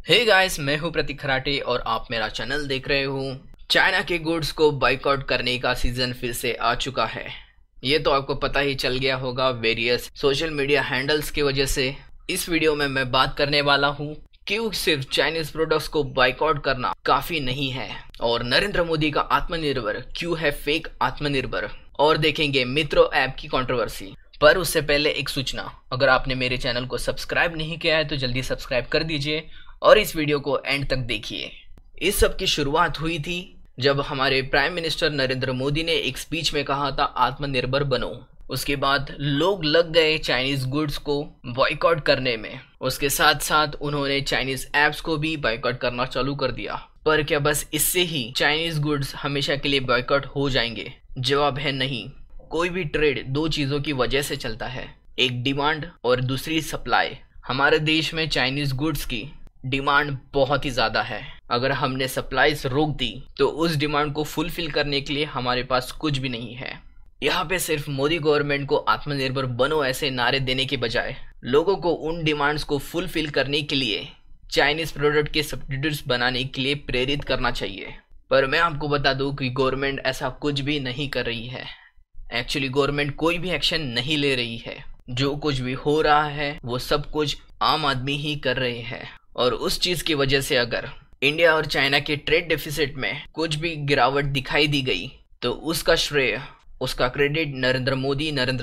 Hey guys, मैं हूं प्रतीक खराटे और आप मेरा चैनल देख रहे हो। चाइना के गुड्स को बाइकआउट करने का सीजन फिर से आ चुका है। ये तो आपको पता ही चल गया होगा वेरियस सोशल मीडिया हैंडल्स की वजह से। इस वीडियो में मैं बात करने वाला हूं क्यों सिर्फ चाइनीज प्रोडक्ट्स को बाइकआउट करना काफी नहीं है, और नरेंद्र मोदी का आत्मनिर्भर क्यों है फेक आत्मनिर्भर, और देखेंगे मित्रो ऐप की कंट्रोवर्सी। पर उससे पहले एक सूचना, अगर आपने मेरे चैनल को सब्सक्राइब नहीं किया है तो जल्दी सब्सक्राइब कर दीजिए और इस वीडियो को एंड तक देखिए। इस सब की शुरुआत हुई थी जब हमारे प्राइम मिनिस्टर नरेंद्र मोदी ने एक स्पीच में कहा था आत्मनिर्भर बनो। उसके बाद लोग लग गए चाइनीज गुड्स को बॉयकॉट करने में। उसके साथ साथ उन्होंने चाइनीज ऐप्स को भी बॉयकॉट करना चालू कर दिया। पर क्या बस इससे ही चाइनीज गुड्स हमेशा के लिए बॉयकॉट हो जाएंगे? जवाब है नहीं। कोई भी ट्रेड दो चीजों की वजह से चलता है, एक डिमांड और दूसरी सप्लाई। हमारे देश में चाइनीज गुड्स की डिमांड बहुत ही ज़्यादा है। अगर हमने सप्लाईज रोक दी तो उस डिमांड को फुलफिल करने के लिए हमारे पास कुछ भी नहीं है। यहाँ पे सिर्फ मोदी गवर्नमेंट को आत्मनिर्भर बनो ऐसे नारे देने के बजाय लोगों को उन डिमांड्स को फुलफिल करने के लिए चाइनीज प्रोडक्ट के सब्स्टिट्यूट्स बनाने के लिए प्रेरित करना चाहिए। पर मैं आपको बता दूं कि गवर्नमेंट ऐसा कुछ भी नहीं कर रही है। एक्चुअली गवर्नमेंट कोई भी एक्शन नहीं ले रही है। जो कुछ भी हो रहा है वो सब कुछ आम आदमी ही कर रहे हैं, और उस चीज की वजह से अगर इंडिया और चाइना के ट्रेड डेफिसिट में कुछ भी गिरावट दिखाई दी गई तो उसका श्रेय, उसका क्रेडिट नरेंद्र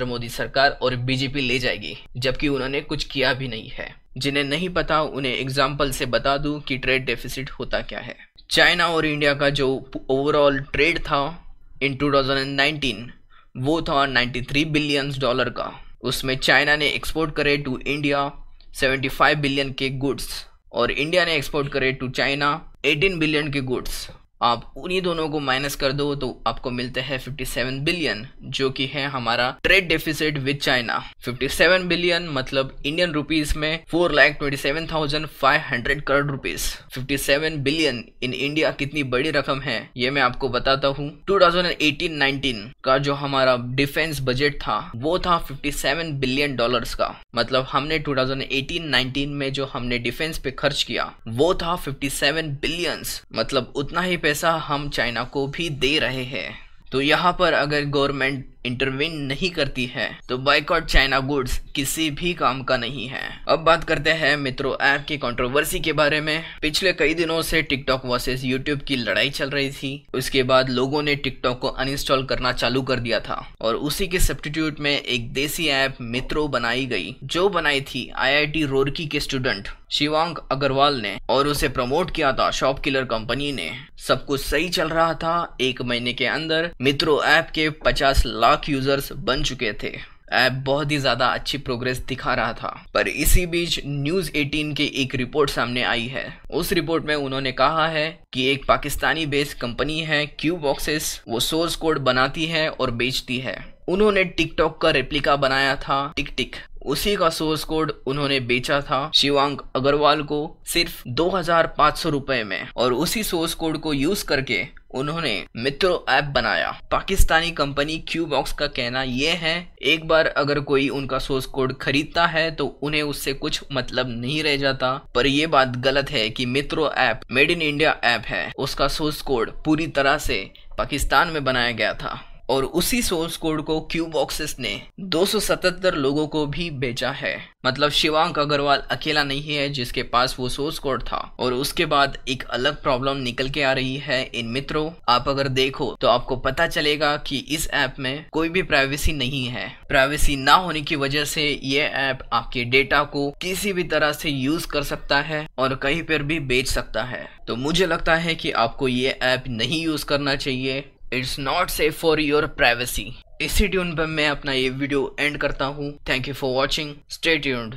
मोदी सरकार और बीजेपी ले जाएगी, जबकि उन्होंने कुछ किया भी नहीं है। जिन्हें नहीं पता उन्हें एग्जाम्पल से बता दूं कि ट्रेड डेफिसिट होता क्या है। चाइना और इंडिया का जो ओवरऑल ट्रेड था इन 2019 वो था $93 बिलियन का। उसमें चाइना ने एक्सपोर्ट करे टू इंडिया 75 बिलियन के गुड्स और इंडिया ने एक्सपोर्ट करे टू चाइना 18 बिलियन के गुड्स। आप उन्हीं दोनों को माइनस कर दो तो आपको मिलते हैं 57 बिलियन, जो कि है हमारा trade deficit with China. 57 billion मतलब इंडियन रुपीस में 4,27,500 crore rupees. 57 billion in India कितनी बड़ी रकम है ये मैं आपको बताता हूँ। 2018-19 का जो हमारा डिफेंस बजट था वो था $57 बिलियन का। मतलब हमने 2018-19 में जो हमने डिफेंस पे खर्च किया वो था 57 बिलियन। मतलब उतना ही पैसा हम चाइना को भी दे रहे हैं। तो यहाँ पर अगर गवर्नमेंट इंटरवीन नहीं करती है तो बाइकआउट चाइना गुड्स किसी भी काम का नहीं है। अब बात करते हैं मित्रो ऐप की कंट्रोवर्सी के बारे में। पिछले कई दिनों से टिकटॉक वर्सेस यूट्यूब की लड़ाई चल रही थी। उसके बाद लोगों ने टिकटॉक को अनइंस्टॉल करना चालू कर दिया था और उसी के सब्स्टिट्यूट में एक देसी ऐप मित्रो बनाई गई, जो बनाई थी IIT रुड़की के स्टूडेंट शिवांक अग्रवाल ने, और उसे प्रमोट किया था शॉपकिलर कंपनी ने। सब कुछ सही चल रहा था। एक महीने के अंदर मित्रो ऐप के 50 लाख यूजर्स बन चुके थे। ऐप बहुत ही ज्यादा अच्छी प्रोग्रेस दिखा रहा था। पर इसी बीच न्यूज 18 की एक रिपोर्ट सामने आई है। उस रिपोर्ट में उन्होंने कहा है कि एक पाकिस्तानी बेस्ड कंपनी है क्यू बॉक्सेस, वो सोर्स कोड बनाती है और बेचती है। उन्होंने टिकटॉक का रेप्लिका बनाया था टिक, उसी का सोर्स कोड उन्होंने बेचा था शिवांक अग्रवाल को सिर्फ 2,500 रुपए में, और उसी सोर्स कोड को यूज करके उन्होंने मित्रो ऐप बनाया। पाकिस्तानी कंपनी क्यू बॉक्स का कहना यह है एक बार अगर कोई उनका सोर्स कोड खरीदता है तो उन्हें उससे कुछ मतलब नहीं रह जाता। पर यह बात गलत है कि मित्रो app made in India app है। उसका सोर्स कोड पूरी तरह से पाकिस्तान में बनाया गया था और उसी सोर्स कोड को क्यू बॉक्सेस ने 277 लोगों को भी बेचा है। मतलब शिवांक अग्रवाल अकेला नहीं है जिसके पास वो सोर्स कोड था। और उसके बाद एक अलग प्रॉब्लम निकल के आ रही है इन मित्रो। आप अगर देखो तो आपको पता चलेगा कि इस ऐप में कोई भी प्राइवेसी नहीं है। प्राइवेसी ना होने की वजह से ये ऐप आपके डेटा को किसी भी तरह से यूज कर सकता है और कहीं पर भी बेच सकता है। तो मुझे लगता है कि आपको ये ऐप नहीं यूज करना चाहिए। It's not safe for your privacy. इसी ट्यून पर मैं अपना ये वीडियो एंड करता हूँ। Thank you for watching. Stay tuned.